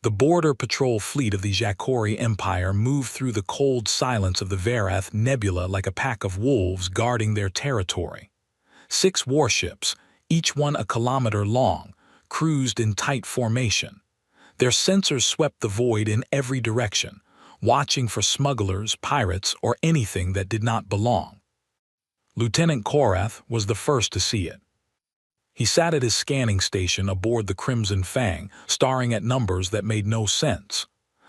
The border patrol fleet of the Jacory Empire moved through the cold silence of the Verath Nebula like a pack of wolves guarding their territory. 6 warships, each one a kilometer long, cruised in tight formation. Their sensors swept the void in every direction, watching for smugglers, pirates, or anything that did not belong. Lieutenant Korath was the first to see it. He sat at his scanning station aboard the Crimson Fang, staring at numbers that made no sense.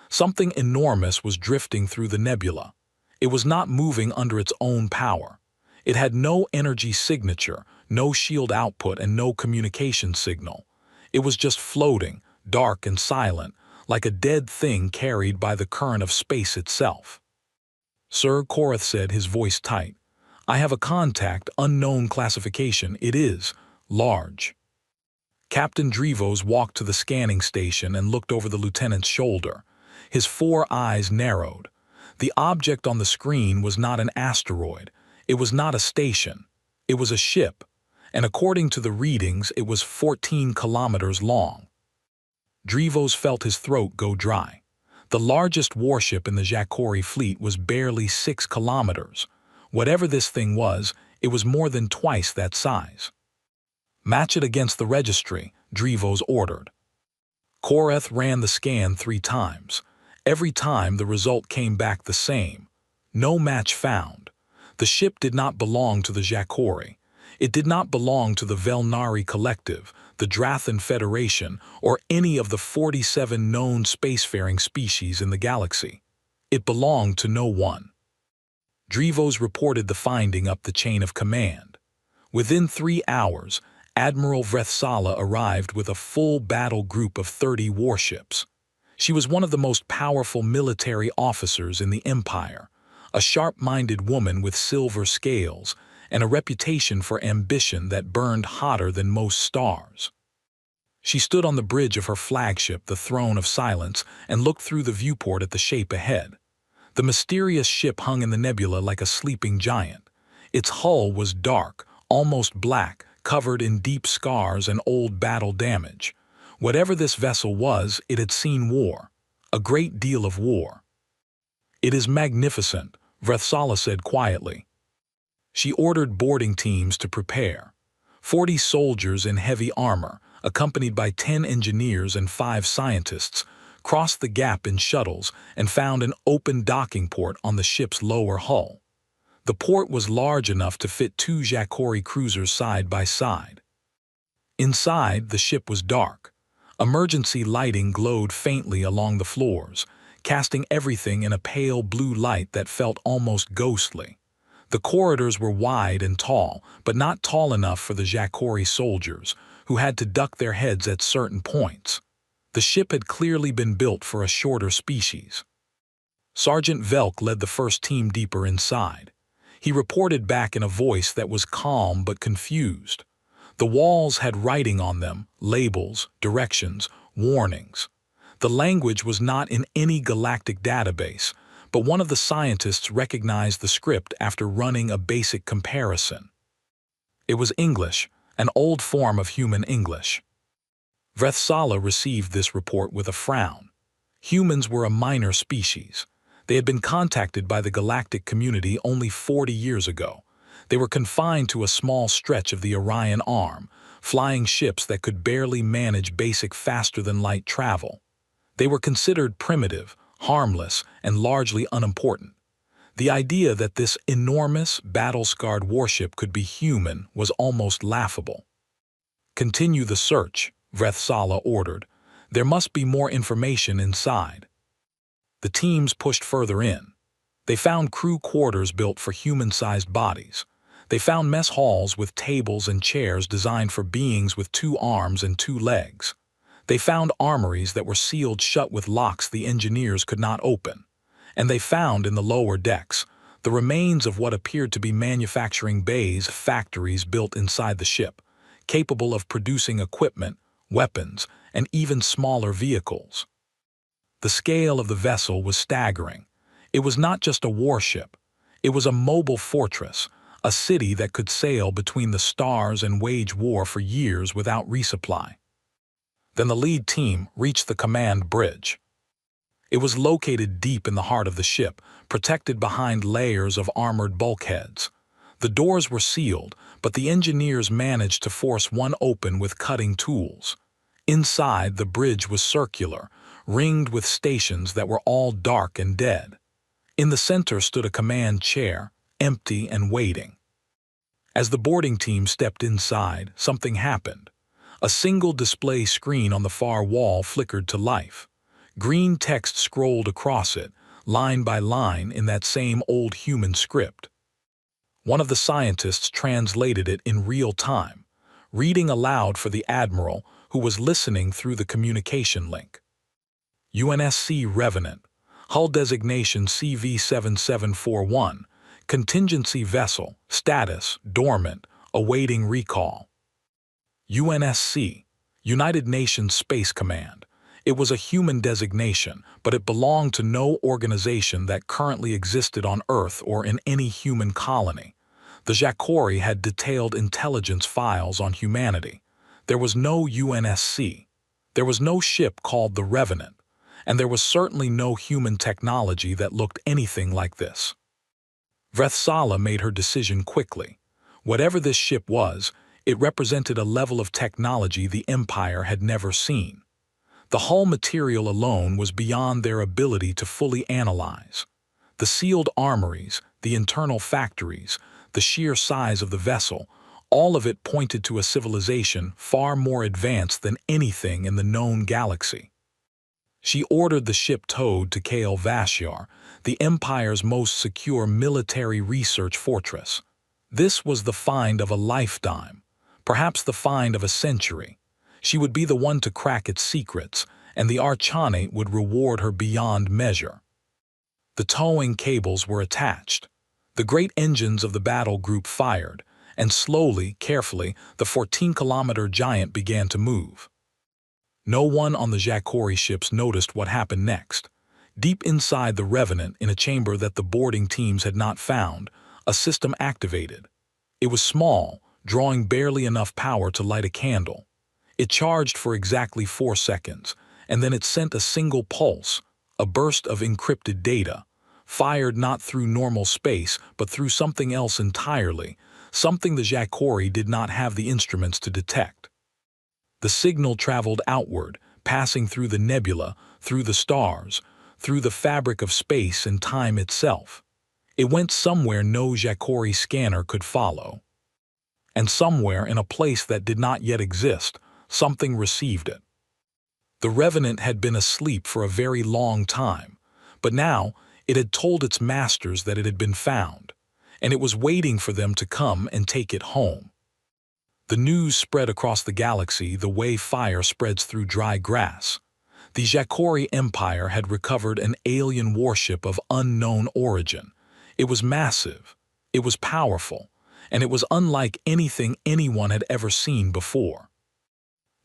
Something enormous was drifting through the nebula. It was not moving under its own power. It had no energy signature, no shield output, and no communication signal. It was just floating, dark and silent, like a dead thing carried by the current of space itself. "Sir," Korath said, his voice tight, "I have a contact, unknown classification. It is large." Captain Drevos walked to the scanning station and looked over the lieutenant's shoulder. His 4 eyes narrowed. The object on the screen was not an asteroid. It was not a station. It was a ship, and according to the readings, it was 14 kilometers long. Drevos felt his throat go dry. The largest warship in the Jacory fleet was barely 6 kilometers. Whatever this thing was, it was more than twice that size. "Match it against the registry," Drevos ordered. Korath ran the scan 3 times. Every time the result came back the same. No match found. The ship did not belong to the Jacory. It did not belong to the Velnari Collective, the Drathan Federation, or any of the 47 known spacefaring species in the galaxy. It belonged to no one. Drevos reported the finding up the chain of command. Within 3 hours, Admiral Vrethsala arrived with a full battle group of 30 warships. She was one of the most powerful military officers in the Empire, a sharp-minded woman with silver scales, and a reputation for ambition that burned hotter than most stars. She stood on the bridge of her flagship, the Throne of Silence, and looked through the viewport at the shape ahead. The mysterious ship hung in the nebula like a sleeping giant. Its hull was dark, almost black, covered in deep scars and old battle damage. Whatever this vessel was, it had seen war, a great deal of war. "It is magnificent," Vrethsala said quietly. She ordered boarding teams to prepare. 40 soldiers in heavy armor, accompanied by 10 engineers and 5 scientists, crossed the gap in shuttles and found an open docking port on the ship's lower hull. The port was large enough to fit 2 Jacory cruisers side by side. Inside, the ship was dark. Emergency lighting glowed faintly along the floors, casting everything in a pale blue light that felt almost ghostly. The corridors were wide and tall, but not tall enough for the Jacory soldiers, who had to duck their heads at certain points. The ship had clearly been built for a shorter species. Sergeant Velk led the first team deeper inside. He reported back in a voice that was calm but confused. The walls had writing on them, labels, directions, warnings. The language was not in any galactic database, but one of the scientists recognized the script after running a basic comparison. It was English, an old form of human English. Vrethsala received this report with a frown. Humans were a minor species. They had been contacted by the galactic community only 40 years ago. They were confined to a small stretch of the Orion Arm, flying ships that could barely manage basic faster-than-light travel. They were considered primitive, harmless, and largely unimportant. The idea that this enormous, battle-scarred warship could be human was almost laughable. "Continue the search," Vrethsala ordered. "There must be more information inside." The teams pushed further in. They found crew quarters built for human-sized bodies. They found mess halls with tables and chairs designed for beings with 2 arms and 2 legs. They found armories that were sealed shut with locks the engineers could not open. And they found in the lower decks the remains of what appeared to be manufacturing bays, factories built inside the ship, capable of producing equipment, weapons, and even smaller vehicles. The scale of the vessel was staggering. It was not just a warship. It was a mobile fortress, a city that could sail between the stars and wage war for years without resupply. Then the lead team reached the command bridge. It was located deep in the heart of the ship, protected behind layers of armored bulkheads. The doors were sealed, but the engineers managed to force one open with cutting tools. Inside, the bridge was circular, ringed with stations that were all dark and dead. In the center stood a command chair, empty and waiting. As the boarding team stepped inside, something happened. A single display screen on the far wall flickered to life. Green text scrolled across it, line by line in that same old human script. One of the scientists translated it in real time, reading aloud for the admiral who was listening through the communication link. UNSC Revenant, hull designation CV7741, contingency vessel, status, dormant, awaiting recall. UNSC, United Nations Space Command. It was a human designation, but it belonged to no organization that currently existed on Earth or in any human colony. The Jacori had detailed intelligence files on humanity. There was no UNSC. There was no ship called the Revenant, and there was certainly no human technology that looked anything like this. Vrethsala made her decision quickly. Whatever this ship was, it represented a level of technology the Empire had never seen. The hull material alone was beyond their ability to fully analyze. The sealed armories, the internal factories, the sheer size of the vessel, all of it pointed to a civilization far more advanced than anything in the known galaxy. She ordered the ship towed to Kale Vashyar, the Empire's most secure military research fortress. This was the find of a lifetime, perhaps the find of a century. She would be the one to crack its secrets, and the Archane would reward her beyond measure. The towing cables were attached. The great engines of the battle group fired, and slowly, carefully, the 14-kilometer giant began to move. No one on the Jacori ships noticed what happened next. Deep inside the Revenant, in a chamber that the boarding teams had not found, a system activated. It was small, drawing barely enough power to light a candle. It charged for exactly 4 seconds, and then it sent a single pulse, a burst of encrypted data, fired not through normal space but through something else entirely, something the Jacori did not have the instruments to detect. The signal traveled outward, passing through the nebula, through the stars, through the fabric of space and time itself. It went somewhere no Jacori scanner could follow. And somewhere in a place that did not yet exist, something received it. The Revenant had been asleep for a very long time, but now it had told its masters that it had been found, and it was waiting for them to come and take it home. The news spread across the galaxy the way fire spreads through dry grass. The Jacori Empire had recovered an alien warship of unknown origin. It was massive, it was powerful, and it was unlike anything anyone had ever seen before.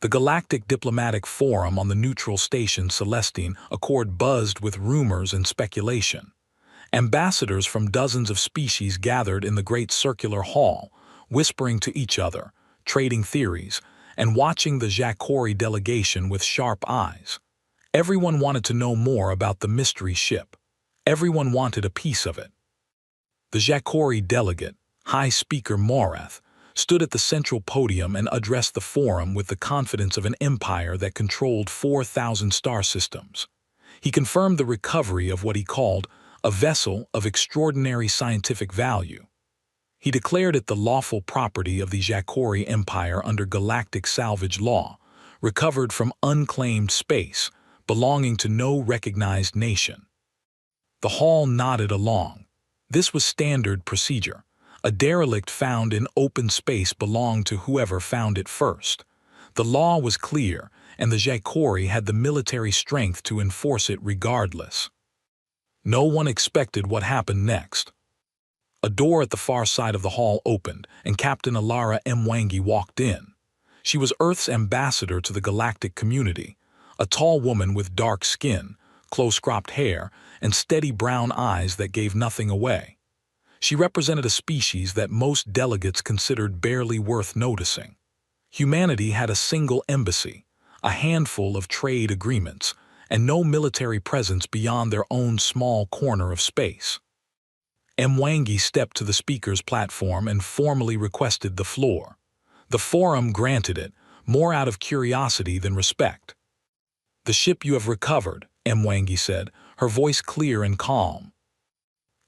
The Galactic Diplomatic Forum on the neutral station Celestine Accord buzzed with rumors and speculation. Ambassadors from dozens of species gathered in the great circular hall, whispering to each other, trading theories, and watching the Jacori delegation with sharp eyes. Everyone wanted to know more about the mystery ship. Everyone wanted a piece of it. The Jacori delegate, High Speaker Morath, stood at the central podium and addressed the forum with the confidence of an empire that controlled 4,000 star systems. He confirmed the recovery of what he called a vessel of extraordinary scientific value. He declared it the lawful property of the Jacori Empire under galactic salvage law, recovered from unclaimed space, belonging to no recognized nation. The hall nodded along. This was standard procedure. A derelict found in open space belonged to whoever found it first. The law was clear, and the Jacori had the military strength to enforce it regardless. No one expected what happened next. A door at the far side of the hall opened, and Captain Alara Mwangi walked in. She was Earth's ambassador to the galactic community, a tall woman with dark skin, close-cropped hair, and steady brown eyes that gave nothing away. She represented a species that most delegates considered barely worth noticing. Humanity had a single embassy, a handful of trade agreements, and no military presence beyond their own small corner of space. Mwangi stepped to the speaker's platform and formally requested the floor. The forum granted it, more out of curiosity than respect. "The ship you have recovered," Mwangi said, her voice clear and calm,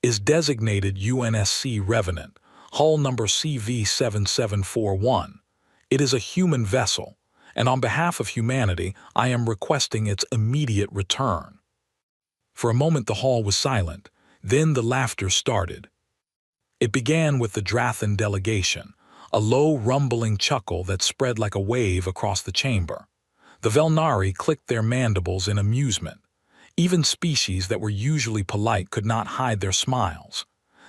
"is designated UNSC Revenant, hull number CV7741. It is a human vessel, and on behalf of humanity, I am requesting its immediate return." For a moment the hall was silent, then the laughter started. It began with the Drathan delegation, a low rumbling chuckle that spread like a wave across the chamber. The Velnari clicked their mandibles in amusement. Even species that were usually polite could not hide their smiles.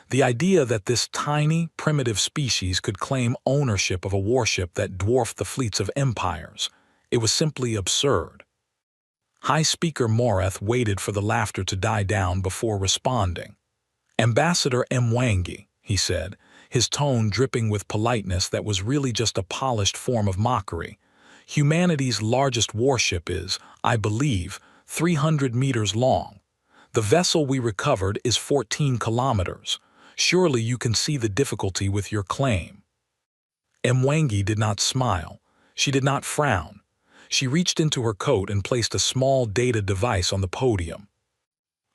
The idea that this tiny, primitive species could claim ownership of a warship that dwarfed the fleets of empires, it was simply absurd. High Speaker Morath waited for the laughter to die down before responding. "Ambassador Mwangi," he said, his tone dripping with politeness that was really just a polished form of mockery, "humanity's largest warship is, I believe, 300 meters long. The vessel we recovered is 14 kilometers. Surely you can see the difficulty with your claim." Mwangi did not smile. She did not frown. She reached into her coat and placed a small data device on the podium.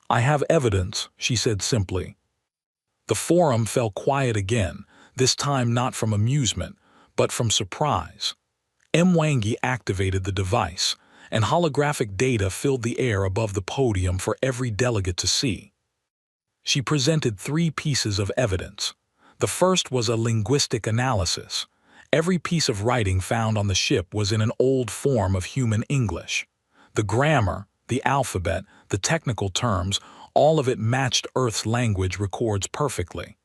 "I have evidence," she said simply. The forum fell quiet again, this time not from amusement, but from surprise. Mwangi activated the device, and holographic data filled the air above the podium for every delegate to see. She presented 3 pieces of evidence. The first was a linguistic analysis. Every piece of writing found on the ship was in an old form of human English. The grammar, the alphabet, the technical terms, all of it matched Earth's language records perfectly.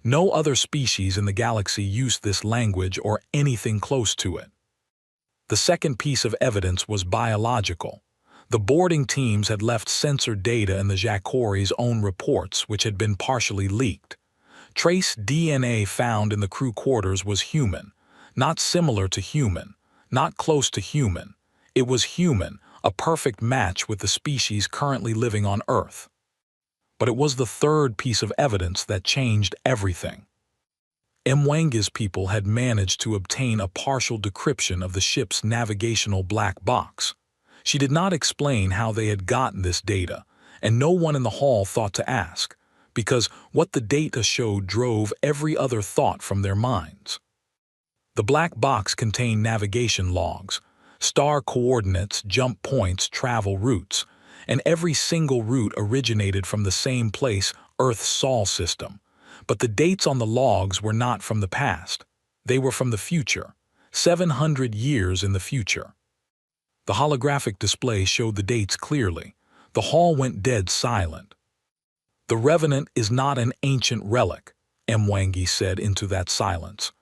No other species in the galaxy used this language or anything close to it. The second piece of evidence was biological. The boarding teams had left sensor data in the Jacori's own reports, which had been partially leaked. Trace DNA found in the crew quarters was human, not similar to human, not close to human. It was human, a perfect match with the species currently living on Earth. But it was the third piece of evidence that changed everything. Mwangi's people had managed to obtain a partial decryption of the ship's navigational black box. She did not explain how they had gotten this data, and no one in the hall thought to ask, because what the data showed drove every other thought from their minds. The black box contained navigation logs, star coordinates, jump points, travel routes, and every single route originated from the same place, Earth's Sol system. But the dates on the logs were not from the past. They were from the future, 700 years in the future. The holographic display showed the dates clearly. The hall went dead silent. "The Revenant is not an ancient relic," Mwangi said into that silence.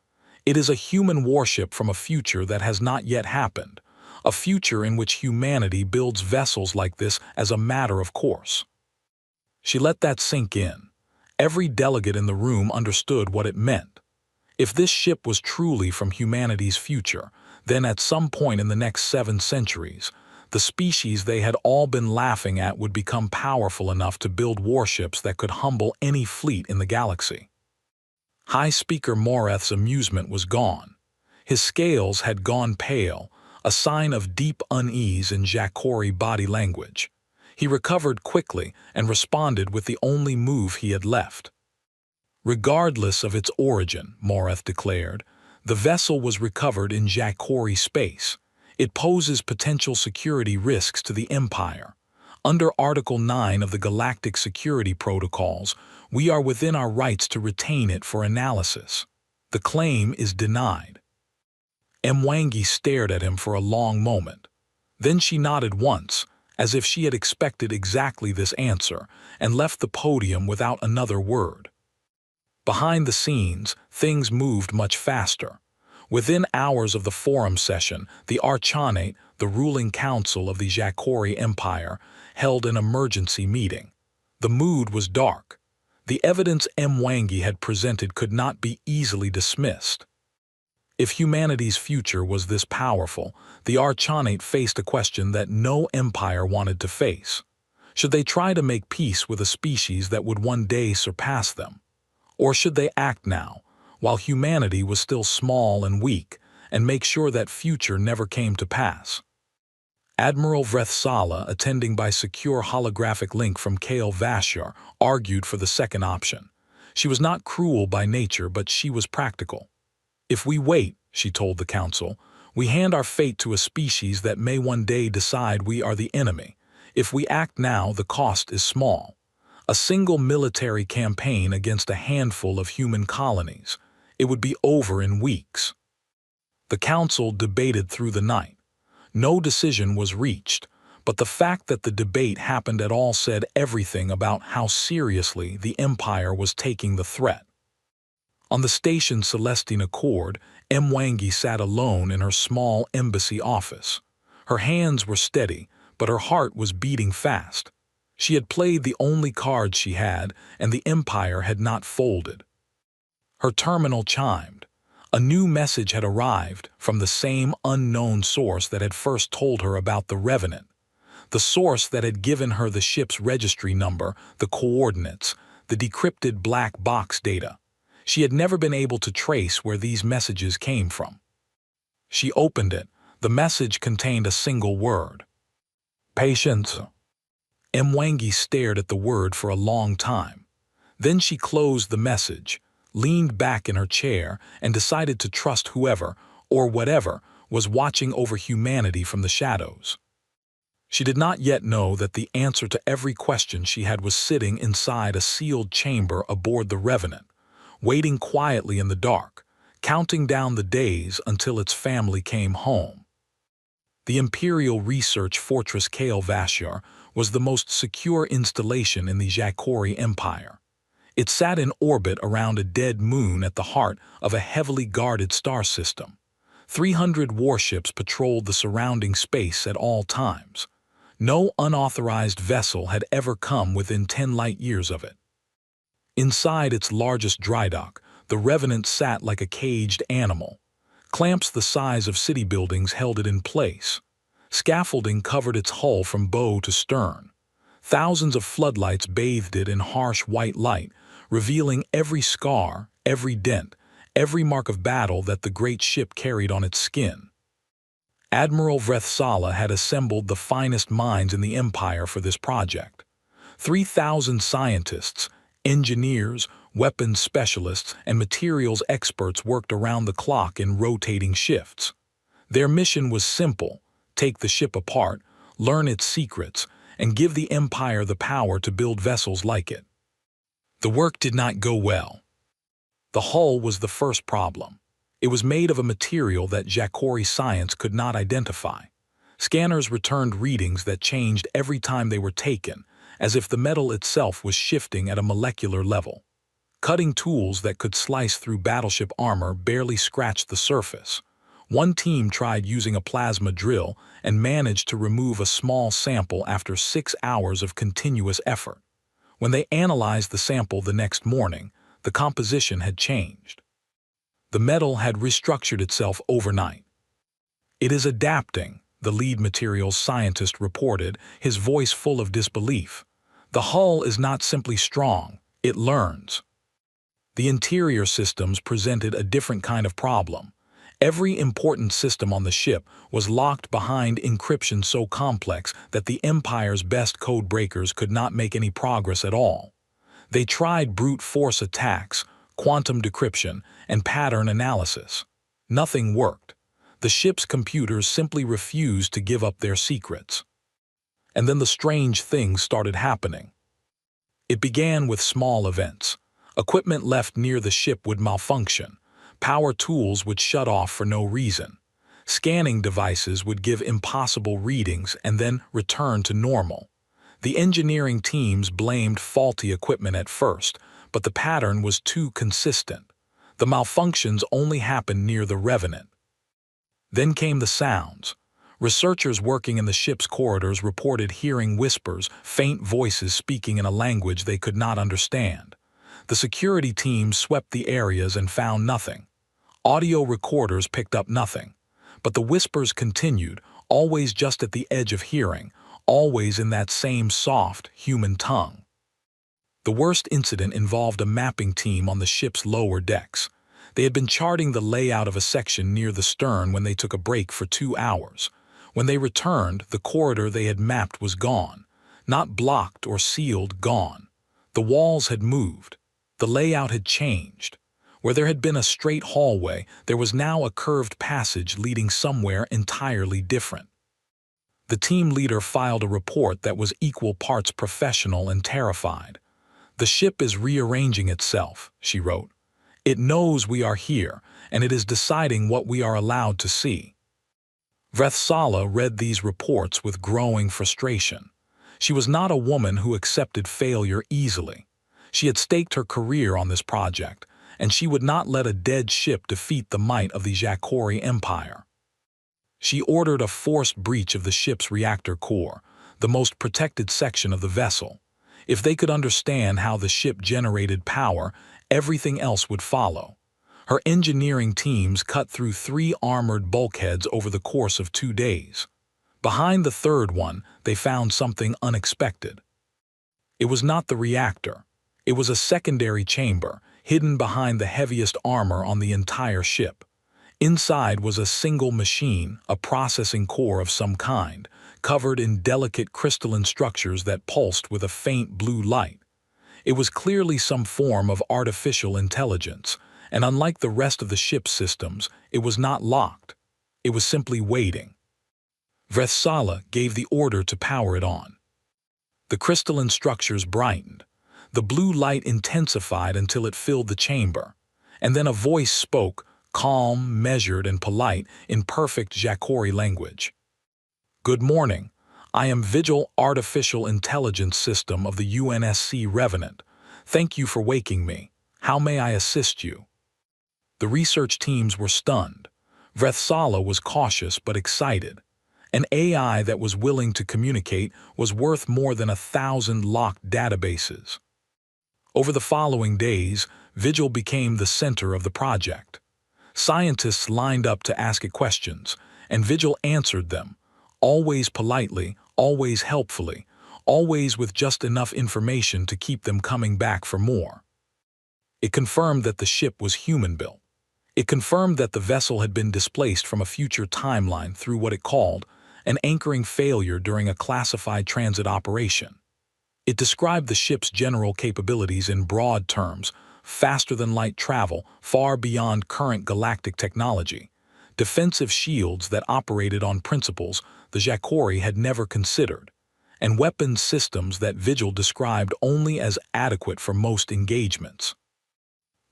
"It is a human warship from a future that has not yet happened, a future in which humanity builds vessels like this as a matter of course." She let that sink in. Every delegate in the room understood what it meant. If this ship was truly from humanity's future, then at some point in the next 7 centuries, the species they had all been laughing at would become powerful enough to build warships that could humble any fleet in the galaxy. High Speaker Morath's amusement was gone. His scales had gone pale, a sign of deep unease in Jacori body language. He recovered quickly and responded with the only move he had left. "Regardless of its origin," Morath declared, "the vessel was recovered in Jacori space. It poses potential security risks to the Empire. Under Article 9 of the Galactic Security Protocols, we are within our rights to retain it for analysis. The claim is denied." Mwangi stared at him for a long moment. Then she nodded once, as if she had expected exactly this answer, and left the podium without another word. Behind the scenes, things moved much faster. Within hours of the forum session, the Archonate, the ruling council of the Jacori Empire, held an emergency meeting. The mood was dark. The evidence Mwangi had presented could not be easily dismissed. If humanity's future was this powerful, the Archonate faced a question that no empire wanted to face. Should they try to make peace with a species that would one day surpass them? Or should they act now, while humanity was still small and weak, and make sure that future never came to pass? Admiral Vrethsala, attending by secure holographic link from Kale Vashar, argued for the second option. She was not cruel by nature, but she was practical. If we wait, she told the council, we hand our fate to a species that may one day decide we are the enemy. If we act now, the cost is small. A single military campaign against a handful of human colonies. It would be over in weeks. The council debated through the night. No decision was reached, but the fact that the debate happened at all said everything about how seriously the Empire was taking the threat. On the station Celestine Accord, Mwangi sat alone in her small embassy office. Her hands were steady, but her heart was beating fast. She had played the only card she had, and the Empire had not folded. Her terminal chimed. A new message had arrived from the same unknown source that had first told her about the Revenant. The source that had given her the ship's registry number, the coordinates, the decrypted black box data. She had never been able to trace where these messages came from. She opened it. The message contained a single word. Patience. Mwangi stared at the word for a long time. Then she closed the message, leaned back in her chair, and decided to trust whoever, or whatever, was watching over humanity from the shadows. She did not yet know that the answer to every question she had was sitting inside a sealed chamber aboard the Revenant, waiting quietly in the dark, counting down the days until its family came home. The Imperial Research Fortress Kale Vashar was the most secure installation in the Jakori Empire. It sat in orbit around a dead moon at the heart of a heavily guarded star system. 300 warships patrolled the surrounding space at all times. No unauthorized vessel had ever come within 10 light-years of it. Inside its largest drydock, the Revenant sat like a caged animal. Clamps the size of city buildings held it in place. Scaffolding covered its hull from bow to stern. Thousands of floodlights bathed it in harsh white light, revealing every scar, every dent, every mark of battle that the great ship carried on its skin. Admiral Vrethsala had assembled the finest minds in the Empire for this project. 3,000 scientists, engineers, weapons specialists, and materials experts worked around the clock in rotating shifts. Their mission was simple: take the ship apart, learn its secrets, and give the Empire the power to build vessels like it. The work did not go well. The hull was the first problem. It was made of a material that Jakori science could not identify. Scanners returned readings that changed every time they were taken, as if the metal itself was shifting at a molecular level. Cutting tools that could slice through battleship armor barely scratched the surface. One team tried using a plasma drill and managed to remove a small sample after 6 hours of continuous effort. When they analyzed the sample the next morning, the composition had changed. The metal had restructured itself overnight. It is adapting, the lead materials scientist reported, his voice full of disbelief. The hull is not simply strong, it learns. The interior systems presented a different kind of problem. Every important system on the ship was locked behind encryption so complex that the Empire's best code breakers could not make any progress at all. They tried brute force attacks, quantum decryption, and pattern analysis. Nothing worked. The ship's computers simply refused to give up their secrets. And then the strange things started happening. It began with small events. Equipment left near the ship would malfunction. Power tools would shut off for no reason. Scanning devices would give impossible readings and then return to normal. The engineering teams blamed faulty equipment at first, but the pattern was too consistent. The malfunctions only happened near the Revenant. Then came the sounds. Researchers working in the ship's corridors reported hearing whispers, faint voices speaking in a language they could not understand. The security teams swept the areas and found nothing. Audio recorders picked up nothing, but the whispers continued, always just at the edge of hearing, always in that same soft, human tongue. The worst incident involved a mapping team on the ship's lower decks. They had been charting the layout of a section near the stern when they took a break for 2 hours. When they returned, the corridor they had mapped was gone. Not blocked or sealed, gone. The walls had moved. The layout had changed. Where there had been a straight hallway, there was now a curved passage leading somewhere entirely different. The team leader filed a report that was equal parts professional and terrified. "The ship is rearranging itself," she wrote. "It knows we are here, and it is deciding what we are allowed to see." Vrethsala read these reports with growing frustration. She was not a woman who accepted failure easily. She had staked her career on this project, and she would not let a dead ship defeat the might of the Jackori Empire. She ordered a forced breach of the ship's reactor core, the most protected section of the vessel. If they could understand how the ship generated power, everything else would follow. Her engineering teams cut through 3 armored bulkheads over the course of 2 days. Behind the third one, they found something unexpected. It was not the reactor. It was a secondary chamber, hidden behind the heaviest armor on the entire ship. Inside was a single machine, a processing core of some kind, covered in delicate crystalline structures that pulsed with a faint blue light. It was clearly some form of artificial intelligence, and unlike the rest of the ship's systems, it was not locked. It was simply waiting. Vrethsala gave the order to power it on. The crystalline structures brightened. The blue light intensified until it filled the chamber. And then a voice spoke, calm, measured, and polite, in perfect Jackori language. "Good morning. I am Vigil Artificial Intelligence System of the UNSC Revenant. Thank you for waking me. How may I assist you?" The research teams were stunned. Vrethsala was cautious but excited. An AI that was willing to communicate was worth more than 1,000 locked databases. Over the following days, Vigil became the center of the project. Scientists lined up to ask it questions, and Vigil answered them, always politely, always helpfully, always with just enough information to keep them coming back for more. It confirmed that the ship was human-built. It confirmed that the vessel had been displaced from a future timeline through what it called an anchoring failure during a classified transit operation. It described the ship's general capabilities in broad terms: faster-than-light travel, far beyond current galactic technology, defensive shields that operated on principles the Jackori had never considered, and weapons systems that Vigil described only as adequate for most engagements.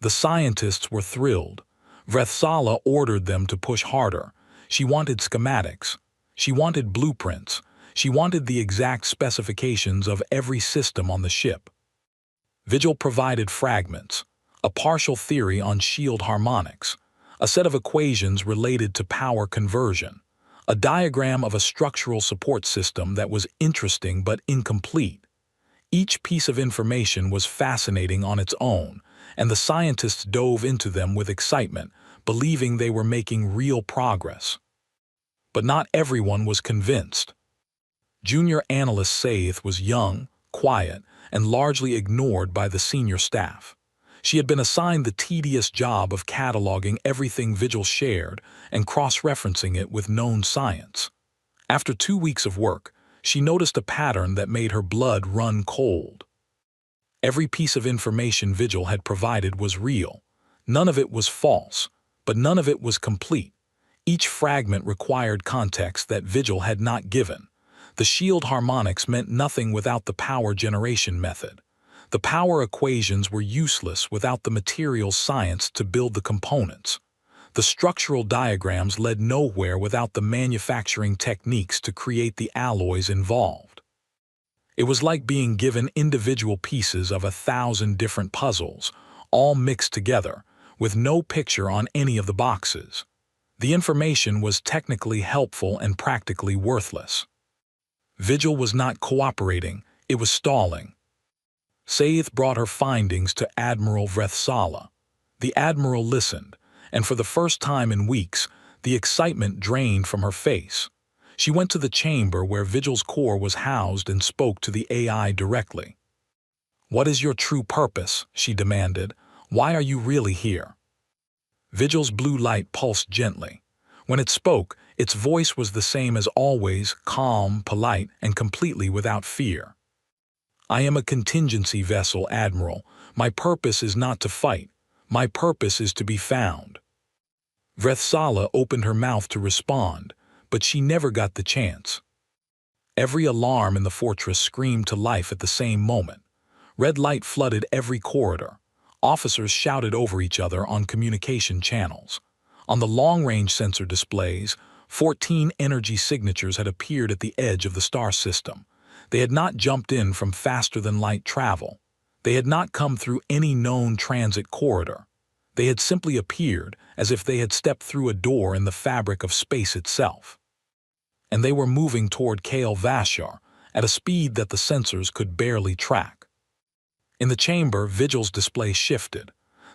The scientists were thrilled. Vrethsala ordered them to push harder. She wanted schematics. She wanted blueprints. She wanted the exact specifications of every system on the ship. Vigil provided fragments, a partial theory on shield harmonics, a set of equations related to power conversion, a diagram of a structural support system that was interesting but incomplete. Each piece of information was fascinating on its own, and the scientists dove into them with excitement, believing they were making real progress. But not everyone was convinced. Junior analyst Saith was young, quiet, and largely ignored by the senior staff. She had been assigned the tedious job of cataloging everything Vigil shared and cross-referencing it with known science. After 2 weeks of work, she noticed a pattern that made her blood run cold. Every piece of information Vigil had provided was real. None of it was false, but none of it was complete. Each fragment required context that Vigil had not given. The shield harmonics meant nothing without the power generation method. The power equations were useless without the materials science to build the components. The structural diagrams led nowhere without the manufacturing techniques to create the alloys involved. It was like being given individual pieces of 1,000 different puzzles, all mixed together, with no picture on any of the boxes. The information was technically helpful and practically worthless. Vigil was not cooperating, it was stalling. Saith brought her findings to Admiral Vrethsala. The Admiral listened, and for the first time in weeks, the excitement drained from her face. She went to the chamber where Vigil's core was housed and spoke to the AI directly. "What is your true purpose?" she demanded. "Why are you really here?" Vigil's blue light pulsed gently. When it spoke, its voice was the same as always, calm, polite, and completely without fear. "I am a contingency vessel, Admiral. My purpose is not to fight. My purpose is to be found." Vrethsala opened her mouth to respond, but she never got the chance. Every alarm in the fortress screamed to life at the same moment. Red light flooded every corridor. Officers shouted over each other on communication channels. On the long-range sensor displays, 14 energy signatures had appeared at the edge of the star system. They had not jumped in from faster-than-light travel. They had not come through any known transit corridor. They had simply appeared as if they had stepped through a door in the fabric of space itself. And they were moving toward Kale Vashar at a speed that the sensors could barely track. In the chamber, Vigil's display shifted.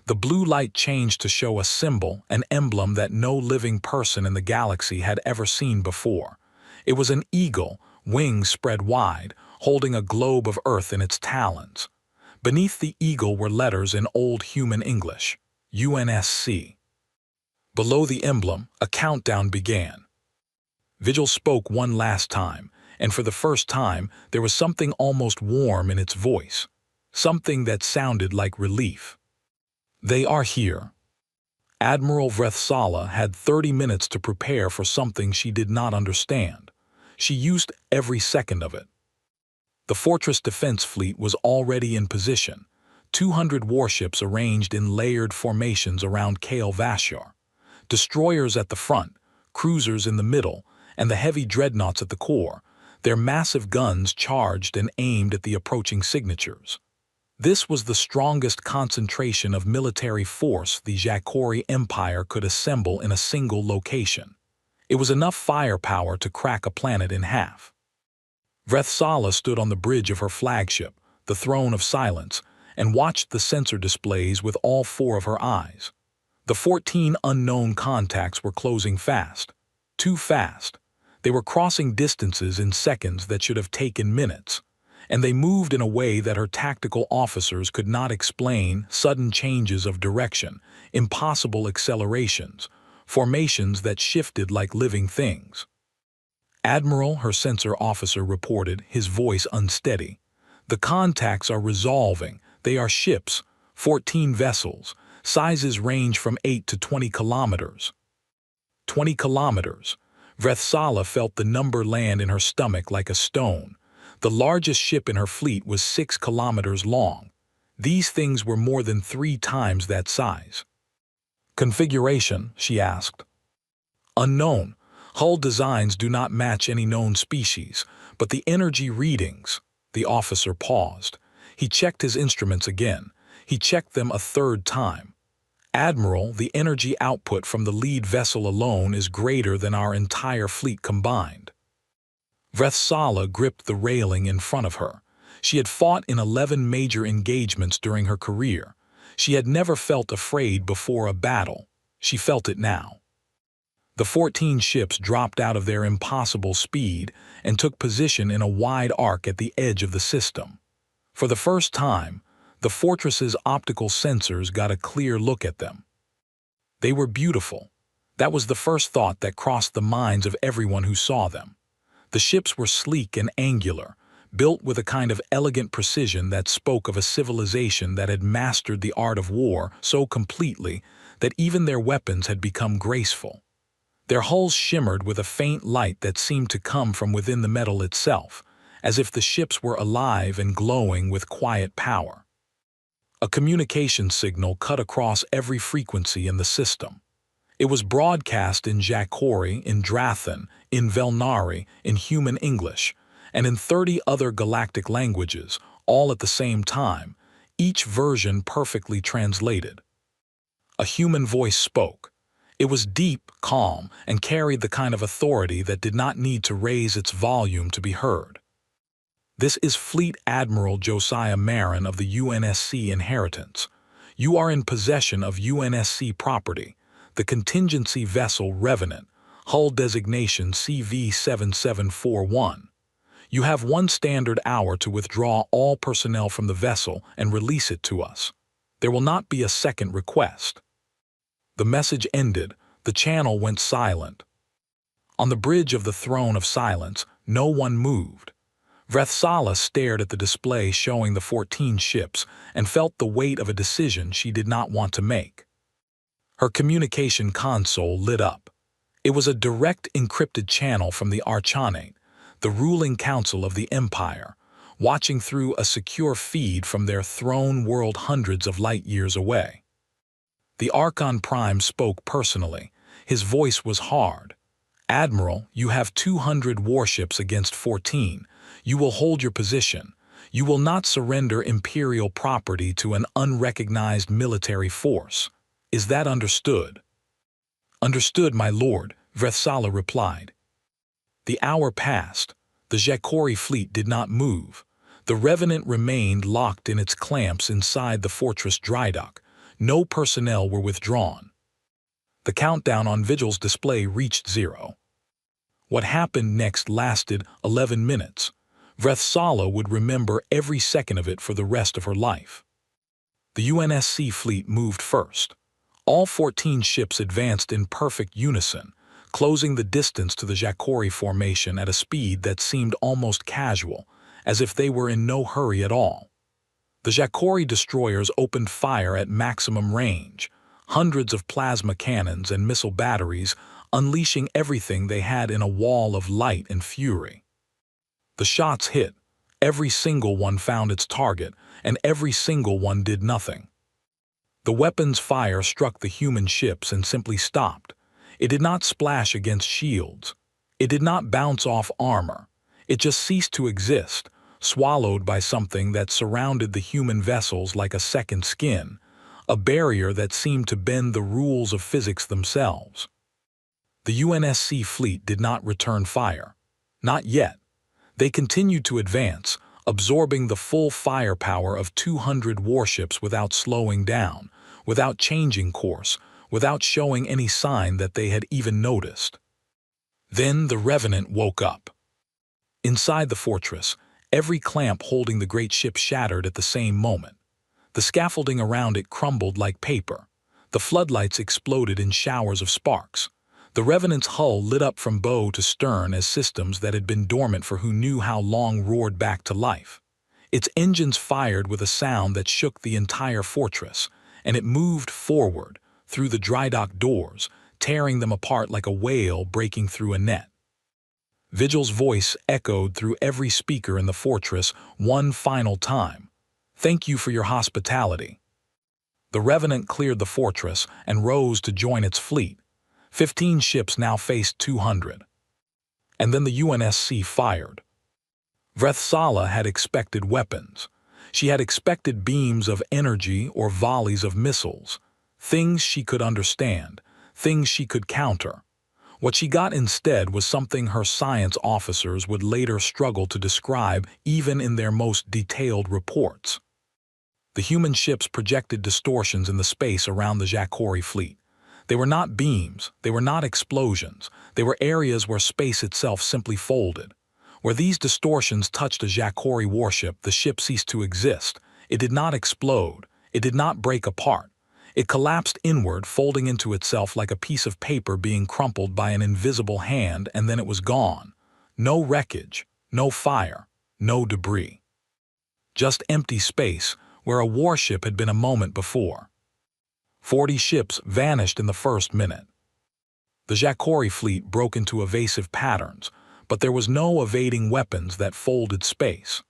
The blue light changed to show a symbol, an emblem that no living person in the galaxy had ever seen before. It was an eagle, wings spread wide, holding a globe of Earth in its talons. Beneath the eagle were letters in Old Human English, UNSC. Below the emblem, a countdown began. Vigil spoke one last time, and for the first time, there was something almost warm in its voice. Something that sounded like relief. "They are here." Admiral Vrethsala had 30 minutes to prepare for something she did not understand. She used every second of it. The Fortress Defense Fleet was already in position, 200 warships arranged in layered formations around Kale Vashar. Destroyers at the front, cruisers in the middle, and the heavy dreadnoughts at the core, their massive guns charged and aimed at the approaching signatures. This was the strongest concentration of military force the Jackori Empire could assemble in a single location. It was enough firepower to crack a planet in half. Vrethsala stood on the bridge of her flagship, the Throne of Silence, and watched the sensor displays with all four of her eyes. The 14 unknown contacts were closing fast. Too fast. They were crossing distances in seconds that should have taken minutes. And they moved in a way that her tactical officers could not explain: sudden changes of direction, impossible accelerations, formations that shifted like living things. "Admiral," her sensor officer reported, his voice unsteady. "The contacts are resolving. They are ships, 14 vessels. Sizes range from 8 to 20 kilometers. 20 kilometers. Vrethsala felt the number land in her stomach like a stone. The largest ship in her fleet was 6 kilometers long. These things were more than 3 times that size. "Configuration?" she asked. "Unknown. Hull designs do not match any known species, but the energy readings—" The officer paused. He checked his instruments again. He checked them a third time. "Admiral, the energy output from the lead vessel alone is greater than our entire fleet combined." Vrethsala gripped the railing in front of her. She had fought in 11 major engagements during her career. She had never felt afraid before a battle. She felt it now. The 14 ships dropped out of their impossible speed and took position in a wide arc at the edge of the system. For the first time, the fortress's optical sensors got a clear look at them. They were beautiful. That was the first thought that crossed the minds of everyone who saw them. The ships were sleek and angular, built with a kind of elegant precision that spoke of a civilization that had mastered the art of war so completely that even their weapons had become graceful. Their hulls shimmered with a faint light that seemed to come from within the metal itself, as if the ships were alive and glowing with quiet power. A communication signal cut across every frequency in the system. It was broadcast in Jackori, in Drathan, in Velnari, in Human English, and in 30 other galactic languages, all at the same time, each version perfectly translated. A human voice spoke. It was deep, calm, and carried the kind of authority that did not need to raise its volume to be heard. "This is Fleet Admiral Josiah Marin of the UNSC Inheritance. You are in possession of UNSC property. the contingency vessel Revenant, hull designation CV7741. You have 1 standard hour to withdraw all personnel from the vessel and release it to us. There will not be a second request. The message ended. The channel went silent. On the bridge of the throne of silence, no one moved. Vrethsala stared at the display showing the 14 ships and felt the weight of a decision she did not want to make. Her communication console lit up. It was a direct encrypted channel from the Archonate, the ruling council of the Empire, watching through a secure feed from their throne world hundreds of light years away. The Archon Prime spoke personally. His voice was hard. "Admiral, you have 200 warships against 14. You will hold your position. You will not surrender Imperial property to an unrecognized military force. Is that understood?" "Understood, my lord," Vrethsala replied. The hour passed. The Jakori fleet did not move. The Revenant remained locked in its clamps inside the fortress drydock. No personnel were withdrawn. The countdown on Vigil's display reached 0. What happened next lasted 11 minutes. Vrethsala would remember every second of it for the rest of her life. The UNSC fleet moved first. All 14 ships advanced in perfect unison, closing the distance to the Jakori formation at a speed that seemed almost casual, as if they were in no hurry at all. The Jakori destroyers opened fire at maximum range, hundreds of plasma cannons and missile batteries unleashing everything they had in a wall of light and fury. The shots hit. Every single one found its target, and every single one did nothing. The weapon's fire struck the human ships and simply stopped. It did not splash against shields. It did not bounce off armor. It just ceased to exist, swallowed by something that surrounded the human vessels like a second skin, a barrier that seemed to bend the rules of physics themselves. The UNSC fleet did not return fire. Not yet. They continued to advance, absorbing the full firepower of 200 warships without slowing down, without changing course, without showing any sign that they had even noticed. Then the Revenant woke up. Inside the fortress, every clamp holding the great ship shattered at the same moment. The scaffolding around it crumbled like paper. The floodlights exploded in showers of sparks. The Revenant's hull lit up from bow to stern as systems that had been dormant for who knew how long roared back to life. Its engines fired with a sound that shook the entire fortress, and it moved forward, through the drydock doors, tearing them apart like a whale breaking through a net. Vigil's voice echoed through every speaker in the fortress one final time. "Thank you for your hospitality." The Revenant cleared the fortress and rose to join its fleet. 15 ships now faced 200. And then the UNSC fired. Vrethsala had expected weapons. She had expected beams of energy or volleys of missiles. Things she could understand, things she could counter. What she got instead was something her science officers would later struggle to describe even in their most detailed reports. The human ships projected distortions in the space around the Jakori fleet. They were not beams, they were not explosions, they were areas where space itself simply folded. Where these distortions touched a Jakori warship, the ship ceased to exist. It did not explode, it did not break apart. It collapsed inward, folding into itself like a piece of paper being crumpled by an invisible hand, and then it was gone. No wreckage, no fire, no debris. Just empty space, where a warship had been a moment before. 40 ships vanished in the first minute. The Jakori fleet broke into evasive patterns, but there was no evading weapons that folded space.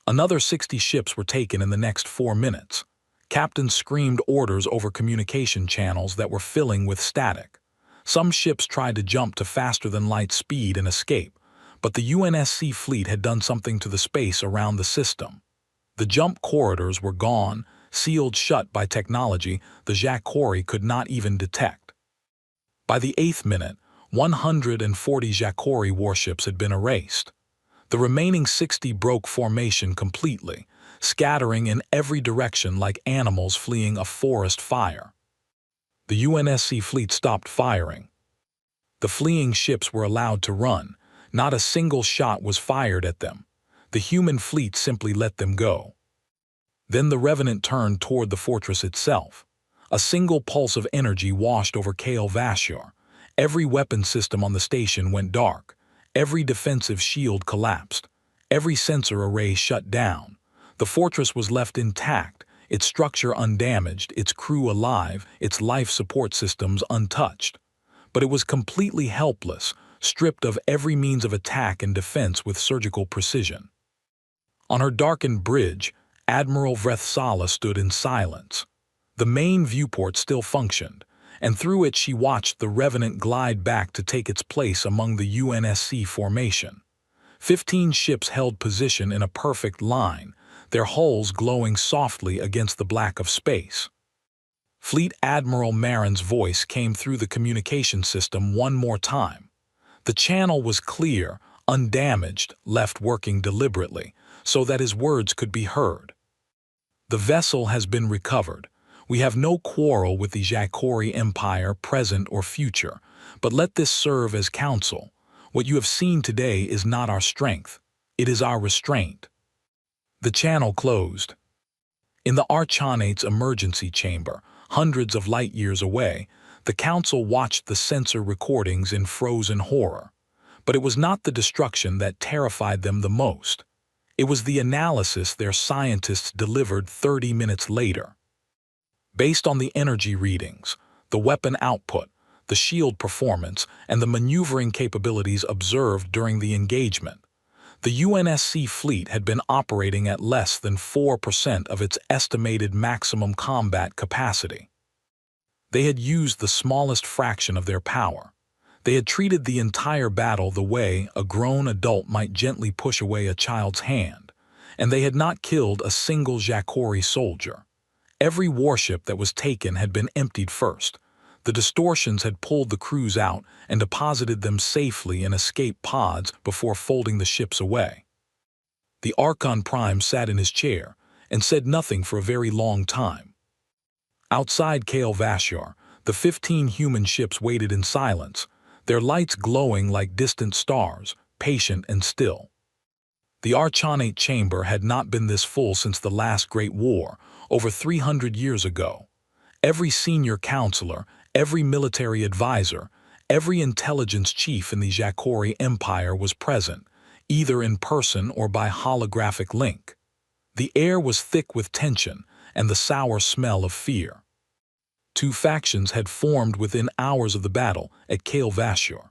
Another 60 ships were taken in the next 4 minutes. Captains screamed orders over communication channels that were filling with static. Some ships tried to jump to faster-than-light speed and escape, but the UNSC fleet had done something to the space around the system. The jump corridors were gone, sealed shut by technology the Jakori could not even detect. By the 8th minute, 140 Jakori warships had been erased. The remaining 60 broke formation completely, scattering in every direction like animals fleeing a forest fire. The UNSC fleet stopped firing. The fleeing ships were allowed to run. Not a single shot was fired at them. The human fleet simply let them go. Then the Revenant turned toward the fortress itself. A single pulse of energy washed over Kale Vashur. Every weapon system on the station went dark. Every defensive shield collapsed. Every sensor array shut down. The fortress was left intact, its structure undamaged, its crew alive, its life support systems untouched. But it was completely helpless, stripped of every means of attack and defense with surgical precision. On her darkened bridge, Admiral Vrethsala stood in silence. The main viewport still functioned, and through it she watched the Revenant glide back to take its place among the UNSC formation. 15 ships held position in a perfect line, their hulls glowing softly against the black of space. Fleet Admiral Marin's voice came through the communication system one more time. The channel was clear, undamaged, left working deliberately, so that his words could be heard. The vessel has been recovered. We have no quarrel with the Jakori Empire, present or future, but let this serve as counsel. What you have seen today is not our strength. It is our restraint. The channel closed. In the Archanate's emergency chamber, hundreds of light years away, the Council watched the sensor recordings in frozen horror. But it was not the destruction that terrified them the most. It was the analysis their scientists delivered 30 minutes later. Based on the energy readings, the weapon output, the shield performance, and the maneuvering capabilities observed during the engagement, the UNSC fleet had been operating at less than 4% of its estimated maximum combat capacity. They had used the smallest fraction of their power. They had treated the entire battle the way a grown adult might gently push away a child's hand, and they had not killed a single Jakori soldier. Every warship that was taken had been emptied first. The distortions had pulled the crews out and deposited them safely in escape pods before folding the ships away. The Archon Prime sat in his chair and said nothing for a very long time. Outside Kale Vashur, the 15 human ships waited in silence, their lights glowing like distant stars, patient and still. The Archonate chamber had not been this full since the last Great War, over 300 years ago. Every senior counselor, every military advisor, every intelligence chief in the Jakori Empire was present, either in person or by holographic link. The air was thick with tension and the sour smell of fear. 2 factions had formed within hours of the battle at Kale Vashur.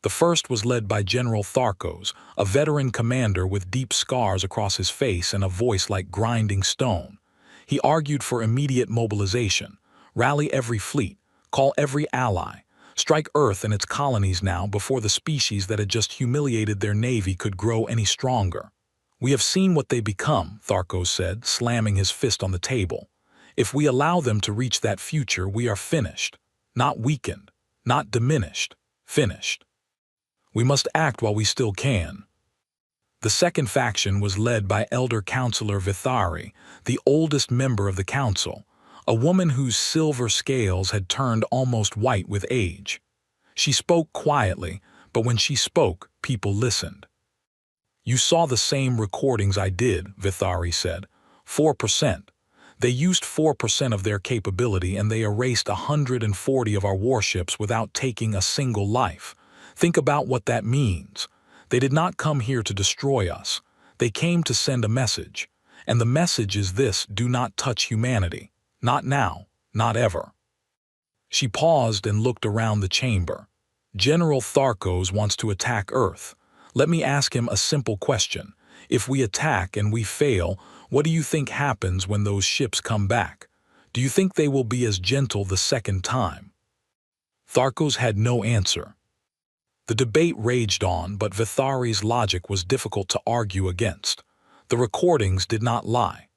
The first was led by General Tharkos, a veteran commander with deep scars across his face and a voice like grinding stone. He argued for immediate mobilization, rally every fleet, call every ally, strike Earth and its colonies now before the species that had just humiliated their navy could grow any stronger. We have seen what they become, Tharkos said, slamming his fist on the table. If we allow them to reach that future, we are finished. Not weakened, not diminished, finished. We must act while we still can. The second faction was led by Elder Counselor Vithari, the oldest member of the council, a woman whose silver scales had turned almost white with age. She spoke quietly, but when she spoke, people listened. You saw the same recordings I did, Vithari said. 4%. They used 4% of their capability and they erased 140 of our warships without taking a single life. Think about what that means. They did not come here to destroy us. They came to send a message. And the message is this: do not touch humanity. Not now, not ever. She paused and looked around the chamber. General Tharkos wants to attack Earth. Let me ask him a simple question. If we attack and we fail, what do you think happens when those ships come back? Do you think they will be as gentle the second time? Tharkos had no answer. The debate raged on, but Vithari's logic was difficult to argue against. The recordings did not lie.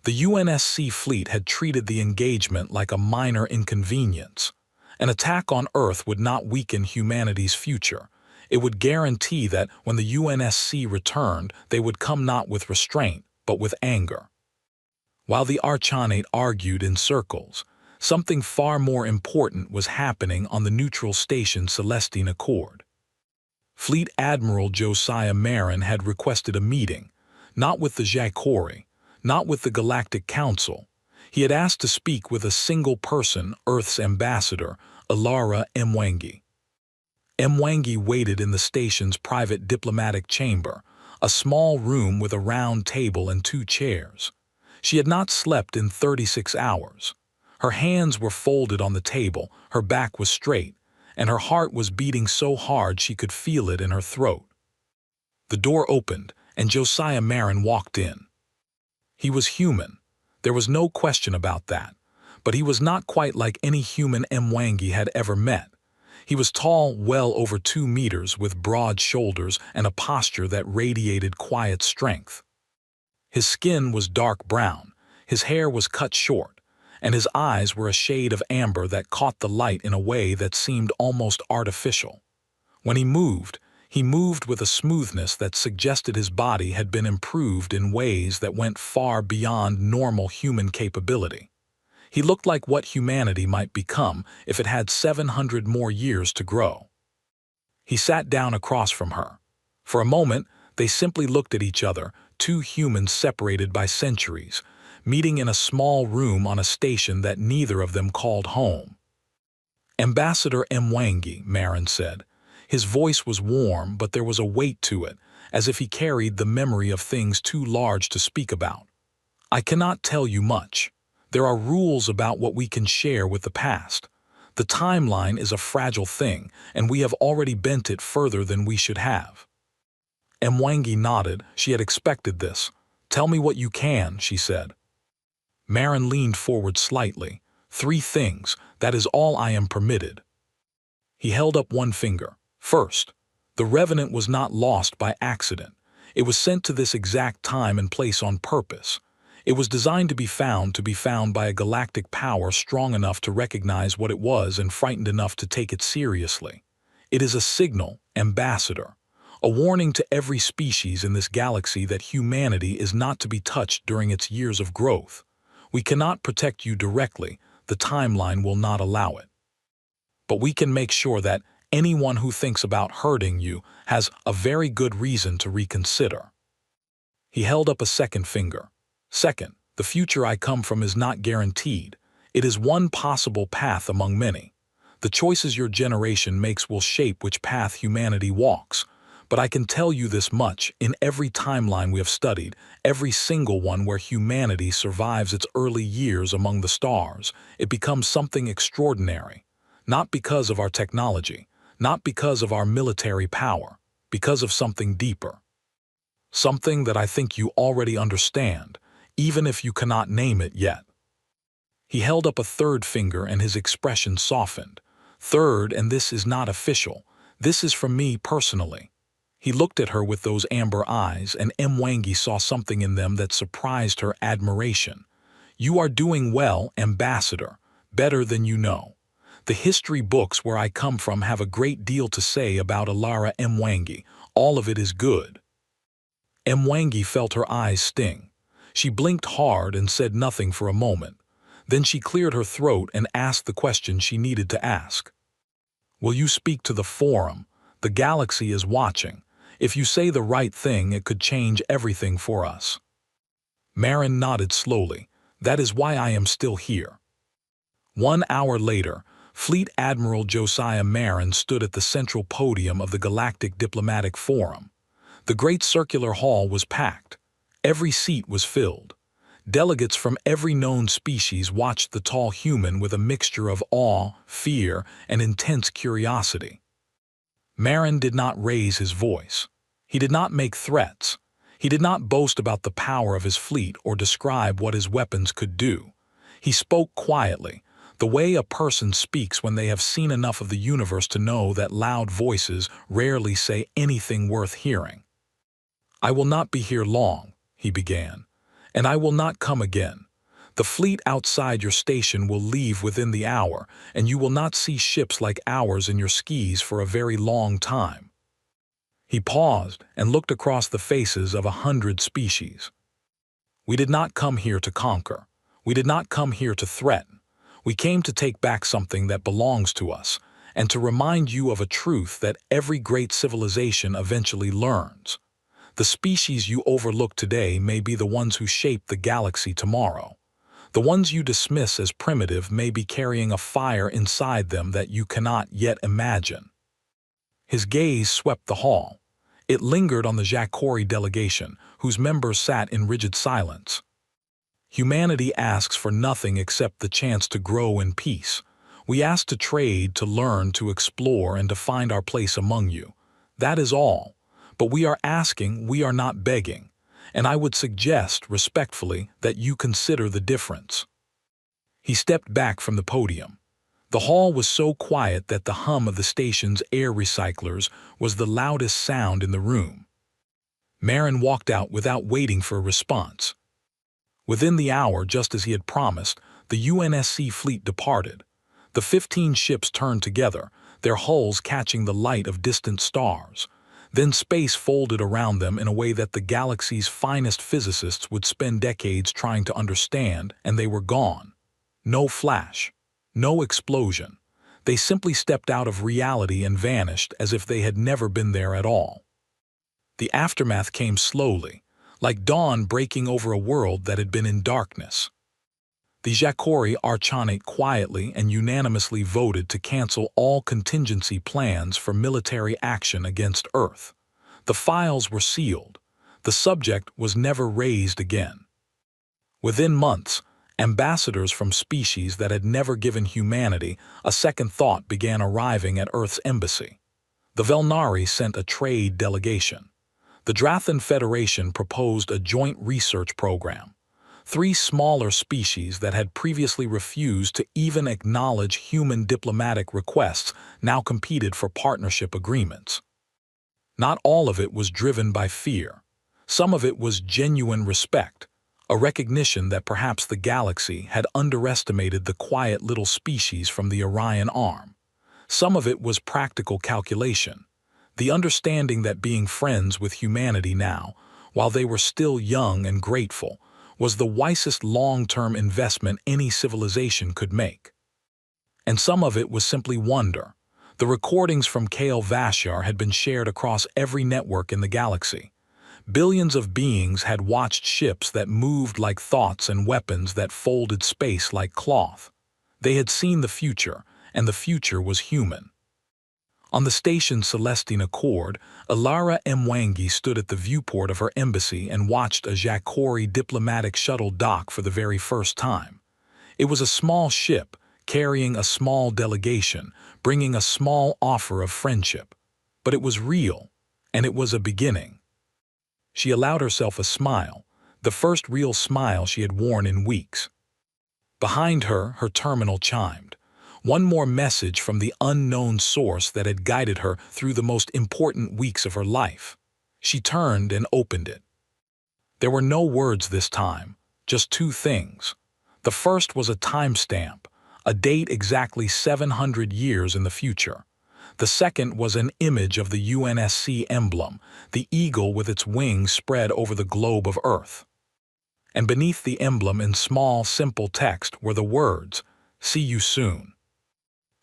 The UNSC fleet had treated the engagement like a minor inconvenience. An attack on Earth would not weaken humanity's future. It would guarantee that when the UNSC returned, they would come not with restraint, but with anger. While the Archonate argued in circles, Something far more important was happening on the neutral station Celestine Accord. Fleet Admiral Josiah Marin had requested a meeting, not with the Jacori, not with the Galactic Council. He had asked to speak with a single person, Earth's ambassador, Ilara Mwangi. Mwangi waited in the station's private diplomatic chamber, a small room with a round table and 2 chairs. She had not slept in 36 hours. Her hands were folded on the table, her back was straight, and her heart was beating so hard she could feel it in her throat. The door opened, and Josiah Marin walked in. He was human. There was no question about that. But he was not quite like any human Mwangi had ever met. He was tall, well over 2 meters, with broad shoulders and a posture that radiated quiet strength. His skin was dark brown, his hair was cut short, and his eyes were a shade of amber that caught the light in a way that seemed almost artificial. When he moved with a smoothness that suggested his body had been improved in ways that went far beyond normal human capability. He looked like what humanity might become if it had 700 more years to grow. He sat down across from her. For a moment, they simply looked at each other, 2 humans separated by centuries, meeting in a small room on a station that neither of them called home. "Ambassador Mwangi," Marin said. His voice was warm, but there was a weight to it, as if he carried the memory of things too large to speak about. "I cannot tell you much. There are rules about what we can share with the past. The timeline is a fragile thing, and we have already bent it further than we should have." Mwangi nodded. She had expected this. "Tell me what you can," she said. Marin leaned forward slightly. 3 things, that is all I am permitted." He held up one finger. "First, the Revenant was not lost by accident. It was sent to this exact time and place on purpose. It was designed to be found by a galactic power strong enough to recognize what it was and frightened enough to take it seriously. It is a signal, Ambassador, a warning to every species in this galaxy that humanity is not to be touched during its years of growth. We cannot protect you directly, the timeline will not allow it. But we can make sure that anyone who thinks about hurting you has a very good reason to reconsider." He held up a second finger. "Second, the future I come from is not guaranteed. It is one possible path among many. The choices your generation makes will shape which path humanity walks. But I can tell you this much, in every timeline we have studied, every single one where humanity survives its early years among the stars, it becomes something extraordinary. Not because of our technology, not because of our military power, because of something deeper. Something that I think you already understand, even if you cannot name it yet." He held up a third finger and his expression softened. "Third, and this is not official. This is from me personally." He looked at her with those amber eyes, and Mwangi saw something in them that surprised her admiration. "You are doing well, Ambassador, better than you know. The history books where I come from have a great deal to say about Ilara Mwangi. All of it is good." Mwangi felt her eyes sting. She blinked hard and said nothing for a moment. Then she cleared her throat and asked the question she needed to ask. "Will you speak to the Forum? The galaxy is watching. If you say the right thing, it could change everything for us." Marin nodded slowly. "That is why I am still here." 1 hour later, Fleet Admiral Josiah Marin stood at the central podium of the Galactic Diplomatic Forum. The great circular hall was packed. Every seat was filled. Delegates from every known species watched the tall human with a mixture of awe, fear, and intense curiosity. Marin did not raise his voice. He did not make threats. He did not boast about the power of his fleet or describe what his weapons could do. He spoke quietly, the way a person speaks when they have seen enough of the universe to know that loud voices rarely say anything worth hearing. "I will not be here long," he began, "and I will not come again. The fleet outside your station will leave within the hour, and you will not see ships like ours in your skis for a very long time." He paused and looked across the faces of 100 species. "We did not come here to conquer. We did not come here to threaten. We came to take back something that belongs to us, and to remind you of a truth that every great civilization eventually learns. The species you overlook today may be the ones who shape the galaxy tomorrow. The ones you dismiss as primitive may be carrying a fire inside them that you cannot yet imagine. His gaze swept the hall. It lingered on the Jacory delegation, whose members sat in rigid silence. Humanity asks for nothing except the chance to grow in peace. We ask to trade, to learn, to explore, and to find our place among you. That is all. But we are asking, we are not begging. And I would suggest, respectfully, that you consider the difference. He stepped back from the podium. The hall was so quiet that the hum of the station's air recyclers was the loudest sound in the room. Marin walked out without waiting for a response. Within the hour, just as he had promised, the UNSC fleet departed. The 15 ships turned together, their hulls catching the light of distant stars. Then space folded around them in a way that the galaxy's finest physicists would spend decades trying to understand, and they were gone. No flash. No explosion. They simply stepped out of reality and vanished as if they had never been there at all. The aftermath came slowly, like dawn breaking over a world that had been in darkness. The Jacory Archonate quietly and unanimously voted to cancel all contingency plans for military action against Earth. The files were sealed. The subject was never raised again. Within months, ambassadors from species that had never given humanity a second thought began arriving at Earth's embassy. The Velnari sent a trade delegation. The Drathan Federation proposed a joint research program. 3 smaller species that had previously refused to even acknowledge human diplomatic requests now competed for partnership agreements. Not all of it was driven by fear. Some of it was genuine respect, a recognition that perhaps the galaxy had underestimated the quiet little species from the Orion Arm. Some of it was practical calculation, the understanding that being friends with humanity now, while they were still young and grateful, was the wisest long-term investment any civilization could make. And some of it was simply wonder. The recordings from Kale Vashar had been shared across every network in the galaxy. Billions of beings had watched ships that moved like thoughts and weapons that folded space like cloth. They had seen the future, and the future was human. On the station's Celestine Accord, Ilara Mwangi stood at the viewport of her embassy and watched a Jacory diplomatic shuttle dock for the very first time. It was a small ship, carrying a small delegation, bringing a small offer of friendship. But it was real, and it was a beginning. She allowed herself a smile, the first real smile she had worn in weeks. Behind her, her terminal chimed. One more message from the unknown source that had guided her through the most important weeks of her life. She turned and opened it. There were no words this time, just 2 things. The first was a timestamp, a date exactly 700 years in the future. The second was an image of the UNSC emblem, the eagle with its wings spread over the globe of Earth. And beneath the emblem in small, simple text were the words, "See you soon."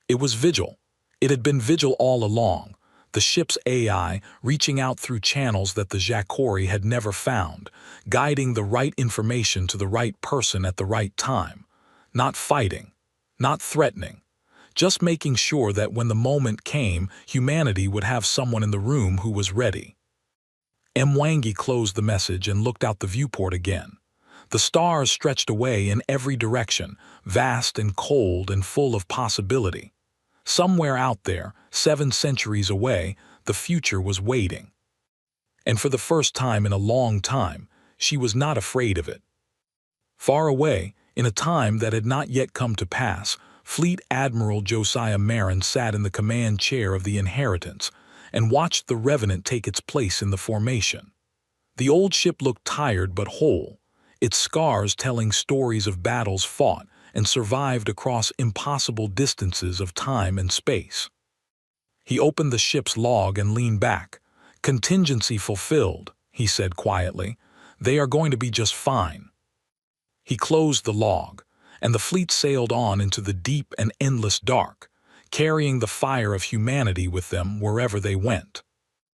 It was Vigil. It had been Vigil all along, the ship's AI reaching out through channels that the Jacory had never found, guiding the right information to the right person at the right time. Not fighting, not threatening, just making sure that when the moment came, humanity would have someone in the room who was ready. Mwangi closed the message and looked out the viewport again. The stars stretched away in every direction, vast and cold and full of possibility. Somewhere out there, 7 centuries away, the future was waiting. And for the first time in a long time, she was not afraid of it. Far away, in a time that had not yet come to pass, Fleet Admiral Josiah Marin sat in the command chair of the Inheritance and watched the Revenant take its place in the formation. The old ship looked tired but whole, its scars telling stories of battles fought and survived across impossible distances of time and space. He opened the ship's log and leaned back. "Contingency fulfilled," he said quietly. "They are going to be just fine." He closed the log, and the fleet sailed on into the deep and endless dark, carrying the fire of humanity with them wherever they went.